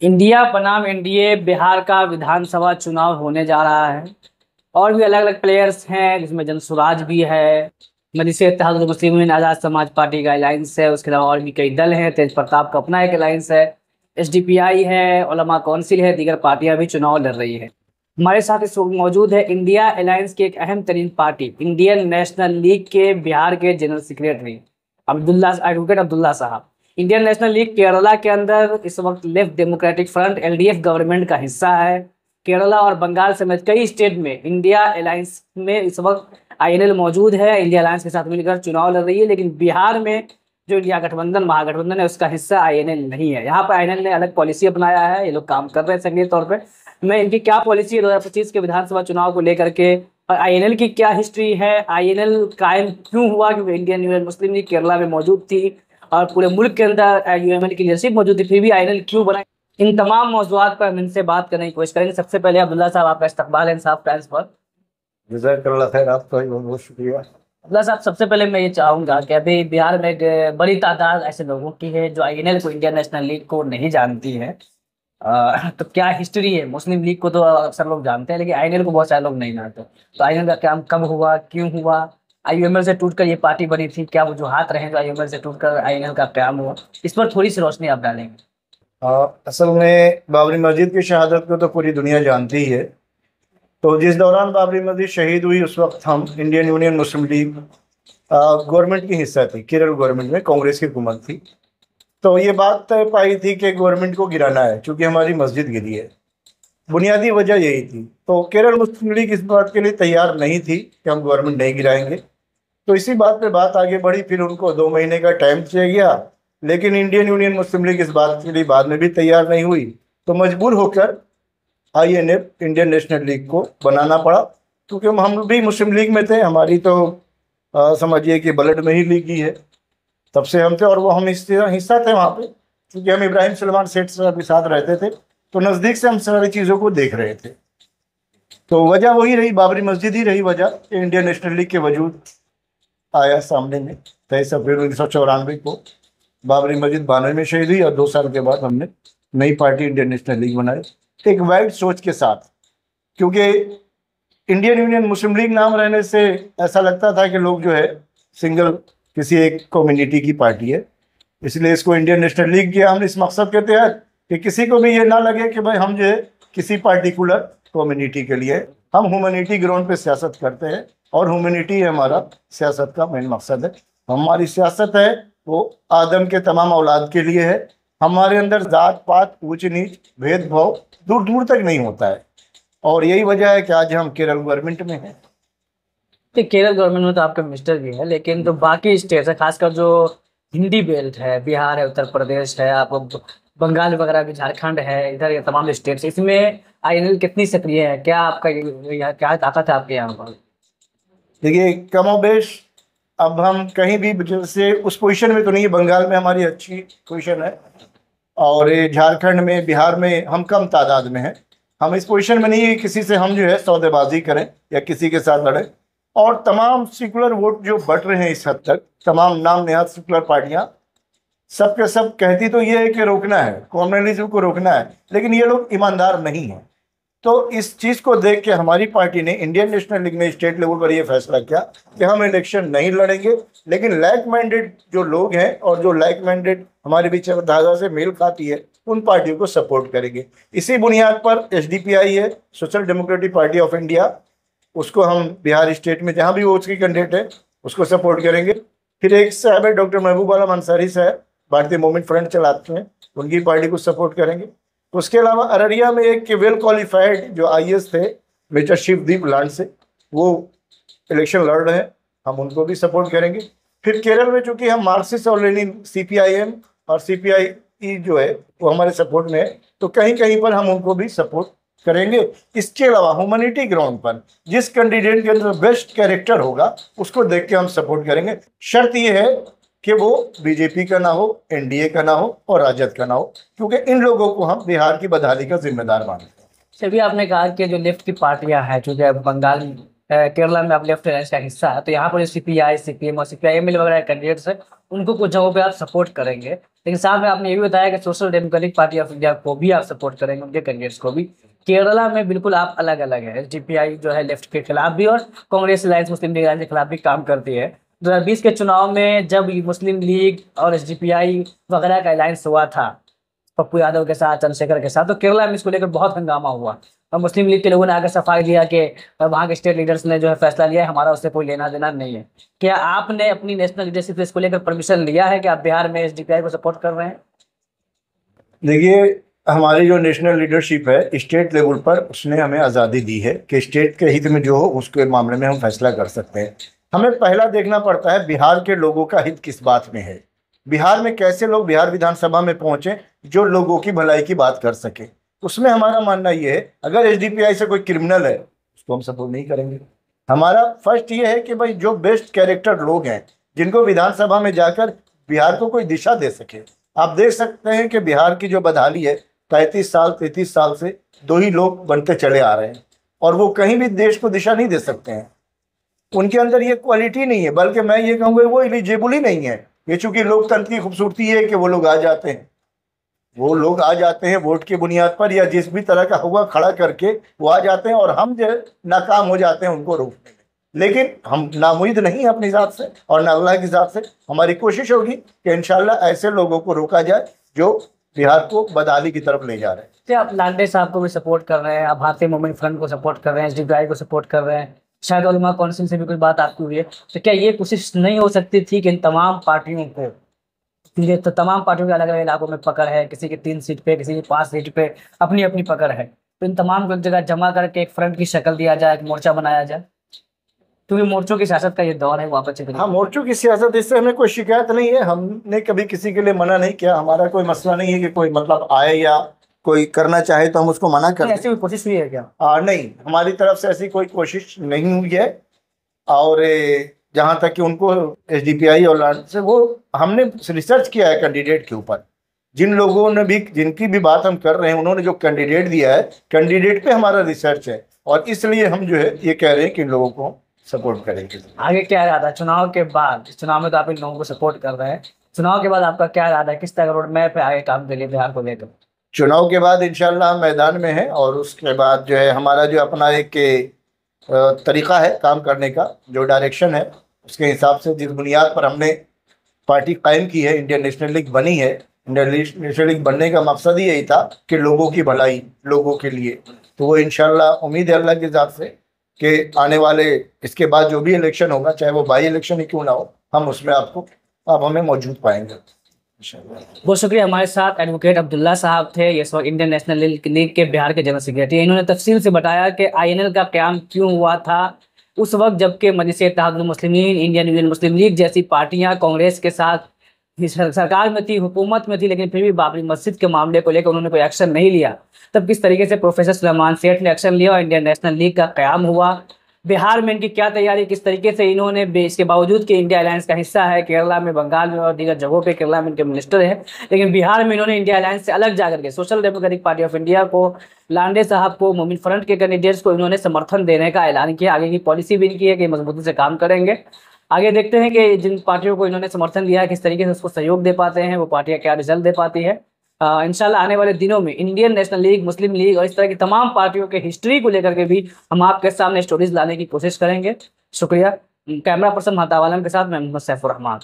India बनाम NDA Bihar का विधानसभा चुनाव होने जा रहा है। और भी अलग अलग प्लेयर्स हैं जिसमें जनसुराज भी है। मजलिस इत्तेहादुल मुस्लिमीन आज़ाद समाज पार्टी का अलायंस है। उसके अलावा और भी कई दल हैं। तेज प्रताप का अपना एक अलायंस है। एसडीपीआई है। उलमा काउंसिल है। दीगर पार्टियां भी चुनाव लड़ रही है। हमारे साथ इस वक्त मौजूद है इंडिया अलायंस की एक अहम तरीन पार्टी इंडियन नेशनल लीग के बिहार के general secretary Abdullah advocate Abdullah साहब। इंडियन नेशनल लीग केरला के अंदर इस वक्त left democratic front LDF government का हिस्सा है। केरला और बंगाल समेत कई स्टेट में इंडिया अलायंस में इस वक्त आईएनएल मौजूद है। इंडिया अलायंस के साथ मिलकर चुनाव लड़ रही है। लेकिन बिहार में जो इंडिया गठबंधन महागठबंधन है उसका हिस्सा आईएनएल नहीं है। यहाँ पर आईएनएल ने अलग पॉलिसी अपनाया है। ये लोग काम कर रहे हैं सक्रिय तौर पर। मैं इनकी क्या पॉलिसी है 2025 के विधानसभा चुनाव को लेकर के और आईएनएल की क्या हिस्ट्री है, आईएनएल कायम क्यों हुआ, क्योंकि इंडियन यूनियन मुस्लिम लीग केरला में मौजूद थी और पूरे मुल्क के अंदर यूएमएल की लीडरशिप मौजूद थी, फिर भी आईएनएल क्यों बना, इन तमाम मौजूदात पर हम इनसे बात करने की कोशिश करेंगे। सबसे पहले अब्दुल्ला साहब, आपका इस्तकबाल है इंसाफ टाइम्स पर। जज़ाकल्लाह खैर, आपका बहुत बहुत शुक्रिया। अब्दुल्ला साहब, सबसे पहले मैं ये चाहूंगा कि अभी बिहार में एक बड़ी तादाद ऐसे लोगों की है जो आईएनएल को, इंडियन नेशनल लीग को नहीं जानती है। तो क्या हिस्ट्री है? मुस्लिम लीग को तो अक्सर लोग जानते हैं लेकिन आईएनएल को बहुत सारे लोग नहीं जानते। तो आईएनएल का काम कब हुआ, क्यों हुआ, आईयूएमएल से टूटकर ये पार्टी बनी थी, क्या वजूहात रहे जो आईयूएमएल से टूटकर आईएनएल का क्याम हुआ, इस पर थोड़ी सी रोशनी आप डालेंगे। असल में बाबरी मस्जिद की शहादत को तो पूरी दुनिया जानती ही है। तो जिस दौरान बाबरी मस्जिद शहीद हुई उस वक्त हम इंडियन यूनियन मुस्लिम लीग गवर्नमेंट की हिस्सा थी। केरल गवर्नमेंट में कांग्रेस की हुकूमत थी। तो ये बात तय पाई थी कि गवर्नमेंट को गिराना है क्योंकि हमारी मस्जिद गिरी है। बुनियादी वजह यही थी। तो केरल मुस्लिम लीग इस बात के लिए तैयार नहीं थी कि हम गवर्नमेंट नहीं गिराएंगे। तो इसी बात पे बात आगे बढ़ी। फिर उनको 2 महीने का टाइम चाहिए गया, लेकिन इंडियन यूनियन मुस्लिम लीग इस बात के लिए बाद में भी तैयार नहीं हुई। तो मजबूर होकर आईएनएफ, इंडियन नेशनल लीग को बनाना पड़ा, क्योंकि हम भी मुस्लिम लीग में थे। हमारी तो समझिए कि ब्लड में ही लीग ही है, तब से हम थे और वो हम हिस्सा थे वहाँ पे। क्योंकि हम इब्राहिम सलमान सेठ साहब के साथ रहते थे तो नज़दीक से हम सारी चीज़ों को देख रहे थे। तो वजह वही रही, बाबरी मस्जिद ही रही वजह। इंडियन नेशनल लीग के वजूद आया सामने में। 23 अप्रैल 1994 को बाबरी मस्जिद 92 में शहीद हुई और 2 साल के बाद हमने नई पार्टी इंडियन नेशनल लीग बनाई, एक वाइड सोच के साथ। क्योंकि इंडियन यूनियन मुस्लिम लीग नाम रहने से ऐसा लगता था कि लोग जो है सिंगल किसी एक कम्युनिटी की पार्टी है, इसलिए इसको इंडियन नेशनल लीग किया हमने इस मकसद के तहत कि किसी को भी ये ना लगे कि भाई हम जो है किसी पार्टिकुलर कम्युनिटी के लिए। हम ह्यूमैनिटी ग्राउंड पे सियासत करते हैं और ह्यूमैनिटी हमारा सियासत का मेन मकसद है। हमारी सियासत है वो आदम के तमाम औलाद के लिए है। हमारे अंदर जात पात, ऊंच नीच, भेदभाव दूर दूर तक नहीं होता है। और यही वजह है कि आज हम केरल गवर्नमेंट में हैं। तो केरल गवर्नमेंट में तो आपका मिनिस्टर भी है, लेकिन जो बाकी स्टेट्स है, खासकर जो हिंदी बेल्ट है, बिहार है, उत्तर प्रदेश है, आपको बंगाल वगैरह भी, झारखंड है, इधर ये तमाम स्टेट्स, इसमें आईएनएल कितनी सक्रिय है? क्या आपका क्या ताकत है आपके यहाँ पर? देखिए, कमोबेश अब हम कहीं भी जैसे उस पोजीशन में तो नहीं है। बंगाल में हमारी अच्छी पोजीशन है और ये झारखंड में, बिहार में हम कम तादाद में हैं। हम इस पोजीशन में नहीं है किसी से हम जो है सौदेबाजी करें या किसी के साथ लड़ें। और तमाम सेकुलर वोट जो बट रहे हैं इस हद तक, तमाम नाम नेहाद सेकुलर पार्टियां सब के सब कहती तो ये है कि रोकना है, कॉम्युनलिज्म को रोकना है, लेकिन ये लोग ईमानदार नहीं हैं। तो इस चीज़ को देख के हमारी पार्टी ने, इंडियन नेशनल लीग ने स्टेट लेवल पर यह फैसला किया कि हम इलेक्शन नहीं लड़ेंगे, लेकिन लाइक माइंडेड जो लोग हैं और जो लाइक माइंडेड हमारे विचारधारा से मेल खाती है उन पार्टियों को सपोर्ट करेंगे। इसी बुनियाद पर एसडीपीआई है, social democratic party of India, उसको हम बिहार स्टेट में जहाँ भी वो उसकी कैंडिडेट है उसको सपोर्ट करेंगे। फिर एक साहब है डॉक्टर महबूब आलम अंसारी साहब, भारतीय मूवमेंट फ्रंट चलाते हैं, उनकी पार्टी को सपोर्ट करेंगे। उसके अलावा अररिया में एक वेल क्वालिफाइड जो आईएएस थे, मेजर शिवदीप लाड से, वो इलेक्शन लड़ रहे हैं, हम उनको भी सपोर्ट करेंगे। फिर केरल में चूंकि हम मार्क्सिस्ट और लेनिन, सीपीआईएम और सीपीआई जो है वो हमारे सपोर्ट में है, तो कहीं कहीं पर हम उनको भी सपोर्ट करेंगे। इसके अलावा ह्यूमैनिटी ग्राउंड पर जिस कैंडिडेट के अंदर बेस्ट कैरेक्टर होगा उसको देख के हम सपोर्ट करेंगे। शर्त यह है कि वो बीजेपी का ना हो, एनडीए का ना हो और राजद का ना हो, क्योंकि इन लोगों को हम बिहार की बदहाली का जिम्मेदार मानते हैं। चलिए, आपने कहा कि जो लेफ्ट की पार्टियां हैं, चूंकि बंगाल केरला में आप लेफ्ट अलायंस का हिस्सा है, तो यहाँ पर सीपीआई, सीपीएम और सीपीआईएम वगैरह कैंडिडेट्स है, उनको कुछ जगहों पे आप सपोर्ट करेंगे, लेकिन साथ में आपने ये भी बताया कि social democratic party of India को भी आप सपोर्ट करेंगे, उनके कैंडिडेट्स को भी। केरला में बिल्कुल आप अलग अलग है, एसडीपीआई जो है लेफ्ट के खिलाफ भी और कांग्रेस अलायंस मुस्लिम लीग अलायंस के खिलाफ भी काम करती है। 2020 के चुनाव में जब मुस्लिम लीग और एसडीपीआई वगैरह का अलायंस हुआ था पप्पू यादव के साथ, चंद्रशेखर के साथ, तो केरला में इसको लेकर बहुत हंगामा हुआ और मुस्लिम लीग के लोगों ने आकर सफाई दिया कि वहाँ के स्टेट लीडर्स ने जो है फैसला लिया है, हमारा उससे कोई लेना देना नहीं है। क्या आपने अपनी नेशनल लीडरशिप से इसको लेकर परमिशन लिया है कि आप बिहार में एसडीपीआई को सपोर्ट कर रहे हैं? देखिए, हमारी जो नेशनल लीडरशिप है स्टेट लेवल पर, उसने हमें आज़ादी दी है कि स्टेट के हित में जो हो उसके मामले में हम फैसला कर सकते हैं। हमें पहला देखना पड़ता है बिहार के लोगों का हित किस बात में है, बिहार में कैसे लोग बिहार विधानसभा में पहुंचे जो लोगों की भलाई की बात कर सके। उसमें हमारा मानना ये है, अगर एसडीपीआई से कोई क्रिमिनल है उसको हम सपोर्ट नहीं करेंगे। हमारा फर्स्ट ये है कि भाई जो बेस्ट कैरेक्टर लोग हैं जिनको विधानसभा में जाकर बिहार को कोई दिशा दे सके। आप देख सकते हैं कि बिहार की जो बदहाली है 33 साल से दो ही लोग बनते चले आ रहे हैं और वो कहीं भी देश को दिशा नहीं दे सकते हैं। उनके अंदर ये क्वालिटी नहीं है, बल्कि मैं ये कहूँगा वो एलिजिबल ही नहीं है। ये चूंकि लोकतंत्र की खूबसूरती है कि वो लोग आ जाते हैं, वोट की बुनियाद पर या जिस भी तरह का हुआ खड़ा करके वो आ जाते हैं और हम जो नाकाम हो जाते हैं उनको रोकने में। लेकिन हम नामुमकिन नहीं है अपनी ज़ात से और ना अल्लाह की ज़ात से। हमारी कोशिश होगी कि इंशाल्लाह ऐसे लोगों को रोका जाए जो बिहार को बदहाली की तरफ ले जा रहे हैं। क्या आप लांडे साहब को भी सपोर्ट कर रहे हैं, आप भारतीय मूवमेंट फ्रंट को सपोर्ट कर रहे हैं, एसडीपीआई को सपोर्ट कर रहे हैं, शायद उलमा काउंसिल से भी कुछ बात आपकी हुई है, तो क्या ये कोशिश नहीं हो सकती थी कि इन तमाम पार्टियों को, क्योंकि तो तमाम पार्टियों के अलग अलग इलाकों में पकड़ है, किसी की 3 सीट पे, किसी की 5 सीट पे अपनी अपनी पकड़ है, तो इन तमाम को एक जगह जमा करके एक फ्रंट की शक्ल दिया जाए, एक मोर्चा बनाया जाए, क्योंकि मोर्चों की सियासत का ये दौर है वहाँ पर। हाँ, मोर्चों की सियासत, इससे हमें कोई शिकायत नहीं है। हमने कभी किसी के लिए मना नहीं किया। हमारा कोई मसला नहीं है कि कोई मतलब आए या कोई करना चाहे तो हम उसको मना कर दें। ऐसी कोई कोशिश हुई है क्या? नहीं, हमारी तरफ से ऐसी कोई कोशिश नहीं हुई है। और जहाँ तक कि उनको एसडीपीआई और लाड से वो हमने रिसर्च किया है कैंडिडेट के ऊपर, जिन लोगों ने भी, जिनकी भी बात हम कर रहे हैं, उन्होंने जो कैंडिडेट दिया है, कैंडिडेट पे हमारा रिसर्च है और इसलिए हम जो है ये कह रहे हैं कि इन लोगों को सपोर्ट करेंगे। आगे क्या इरादा है चुनाव के बाद? चुनाव में तो आप इन लोगों को सपोर्ट कर रहे हैं, चुनाव के बाद आपका क्या इरादा है, किस तरह का रोड मैप है आगे काम के लिए बिहार को लेकर? चुनाव के बाद इंशाल्लाह हम मैदान में हैं और उसके बाद जो है हमारा जो अपना एक तरीका है काम करने का, जो डायरेक्शन है, उसके हिसाब से जिस बुनियाद पर हमने पार्टी कायम की है, इंडियन नेशनल लीग बनी है। इंडियन नेशनल लीग बनने का मकसद ही यही था कि लोगों की भलाई, लोगों के लिए। तो वो इंशाल्लाह उम्मीद है अल्लाह के ज़ात से कि आने वाले इसके बाद जो भी इलेक्शन होगा, चाहे वो बाई इलेक्शन ही क्यों ना हो, हम उसमें आप हमें मौजूद पाएंगे। बहुत शुक्रिया। हमारे साथ एडवोकेट अब्दुल्ला साहब थे, ये इंडियन नेशनल लीग के बिहार के जनरल सेक्रेटरी। इन्होंने तफसील से बताया कि आईएनएल का क़याम क्यों हुआ था उस वक्त जबकि मजलिस इत्तेहादुल मुस्लिमीन, इंडियन यूनियन मुस्लिम लीग जैसी पार्टियां कांग्रेस के साथ सरकार में थी, हुकूमत में थी, लेकिन फिर भी बाबरी मस्जिद के मामले को लेकर उन्होंने कोई एक्शन नहीं लिया। तब किस तरीके से प्रोफेसर सुलेमान सेठ ने एक्शन लिया और इंडियन नेशनल लीग का क़याम हुआ। बिहार में इनकी क्या तैयारी, किस तरीके से इन्होंने, इसके बावजूद कि इंडिया अलायंस का हिस्सा है, केरला में, बंगाल में और दीगर जगहों पे केरला में इनके मिनिस्टर है, लेकिन बिहार में इन्होंने इंडिया अलायंस से अलग जाकर के social democratic party of India को, लांडे साहब को, मूवमेंट फ्रंट के कैंडिडेट्स को इन्होंने समर्थन देने का ऐलान किया। आगे की पॉलिसी भी इनकी है कि मजबूती से काम करेंगे। आगे देखते हैं कि जिन पार्टियों को इन्होंने समर्थन दिया है किस तरीके से उसको सहयोग दे पाते हैं, वो पार्टियां क्या रिजल्ट दे पाती है। इंशाल्लाह आने वाले दिनों में इंडियन नेशनल लीग, मुस्लिम लीग और इस तरह की तमाम पार्टियों के हिस्ट्री को लेकर के भी हम आपके सामने स्टोरीज लाने की कोशिश करेंगे। शुक्रिया। कैमरा पर्सन महताब आलम के साथ मैं मोहम्मद सैफुर रहमान।